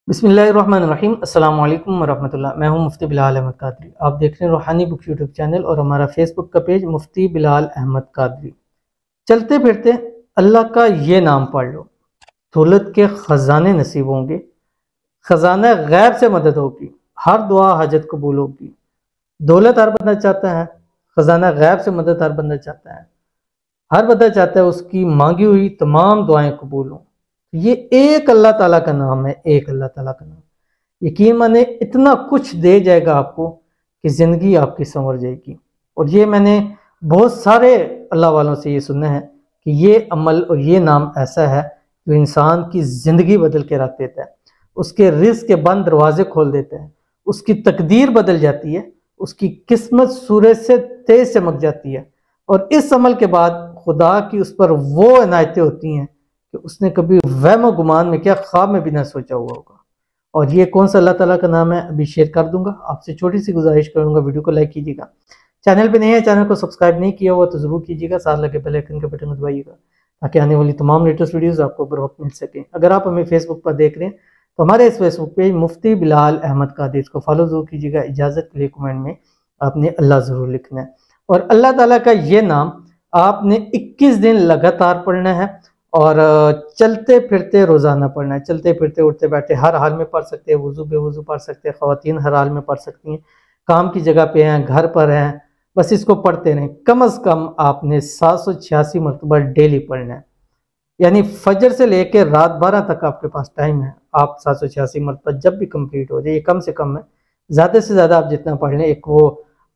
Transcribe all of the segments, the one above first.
बिस्मिल्लाहिर्रहमानिर्रहीम अस्सलाम वालेकुम वरहमतुल्लाह। मैं हूं मुफ्ती बिलाल अहमद कादरी। आप देख रहे हैं रूहानी बुक्स यूट्यूब चैनल और हमारा फेसबुक का पेज मुफ्ती बिलाल अहमद कादरी। चलते फिरते अल्लाह का ये नाम पढ़ लो, दौलत के खजाने नसीब होंगे, खजाना गैब से मदद होगी, हर दुआ हाजत कबूल होगी। दौलत हर बंदा चाहता है, खजाना गैब से मदद हर बंदा चाहता है, हर बंदा चाहता है उसकी मांगी हुई तमाम दुआएं कबूल हों। ये एक अल्लाह ताला का नाम है, एक अल्लाह ताला का नाम। यकीन माने इतना कुछ दे जाएगा आपको कि ज़िंदगी आपकी संवर जाएगी। और ये मैंने बहुत सारे अल्लाह वालों से ये सुना है कि ये अमल और ये नाम ऐसा है जो इंसान की ज़िंदगी बदल के रख देता है, उसके रिज़्क़ के बंद दरवाजे खोल देता है, उसकी तकदीर बदल जाती है, उसकी किस्मत सूरज से तेज चमक जाती है। और इस अमल के बाद खुदा की उस पर वो इनायतें होती हैं कि उसने कभी वहम गुमान में क्या ख्वाब में भी ना सोचा हुआ होगा। और ये कौन सा अल्लाह ताला का नाम है अभी शेयर कर दूंगा। आपसे छोटी सी गुजारिश करूंगा, वीडियो को लाइक कीजिएगा, चैनल पे नहीं है, चैनल को सब्सक्राइब नहीं किया हुआ तो जरूर कीजिएगा, साथ लगे बेल आइकन के बटन को दबाइएगा ताकि आने वाली तमाम लेटेस्ट वीडियोस आपको बर वक्त मिल सकें। अगर आप हमें फेसबुक पर देख रहे हैं तो हमारे इस फेसबुक पेज मुफ्ती बिलाल अहमद कादरी को फॉलो जरूर कीजिएगा। इजाज़त के लिए कमेंट में आपने अल्लाह ज़रूर लिखना है। और अल्लाह ताला का ये नाम आपने 21 दिन लगातार पढ़ना है और चलते फिरते रोज़ाना पढ़ना है। चलते फिरते उठते बैठे हर हाल में पढ़ सकते हैं, वुज़ू बेवुज़ू पढ़ सकते हैं, ख़वातीन हर हाल में पढ़ सकती हैं, काम की जगह पे हैं, घर पर हैं, बस इसको पढ़ते रहें। कम अज़ कम आपने 786 मरतबा डेली पढ़ना है, यानी फजर से लेकर रात 12 तक आपके पास टाइम है। आप 786 मरतबा जब भी कंप्लीट हो जाए, ये कम से कम है, ज़्यादा से ज़्यादा आप जितना पढ़ लें। एक वो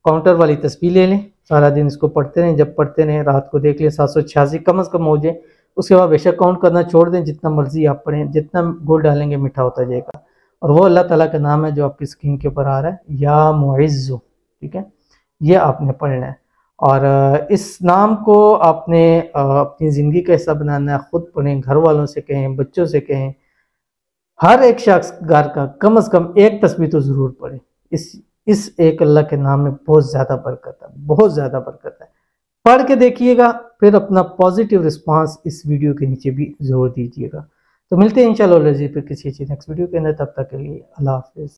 काउंटर वाली तस्बीह ले लें, सारा दिन इसको पढ़ते रहें, जब पढ़ते रहें रात को देख लें 786 कम अज़ कम हो जाए। उसके बाद बेशक काउंट करना छोड़ दें, जितना मर्जी आप पढ़ें, जितना गुड़ डालेंगे मीठा होता जाएगा। और वो अल्लाह ताला का नाम है जो आपकी स्क्रीन के ऊपर आ रहा है, या मुइज़्ज़ु, ठीक है, ये आपने पढ़ना है। और इस नाम को आपने अपनी ज़िंदगी का हिस्सा बनाना है। ख़ुद पढ़ें, घर वालों से कहें, बच्चों से कहें, हर एक शख्स घर का कम अज़ कम एक तस्बीह तो ज़रूर पढ़े। इस एक अल्लाह के नाम में बहुत ज़्यादा बरकत है, बहुत ज़्यादा बरकत है। पढ़ के देखिएगा, फिर अपना पॉजिटिव रिस्पांस इस वीडियो के नीचे भी ज़रूर दीजिएगा। तो मिलते हैं इंशाअल्लाह फिर किसी अच्छी नेक्स्ट वीडियो के अंदर, तब तक के लिए अल्लाह हाफ़िज़।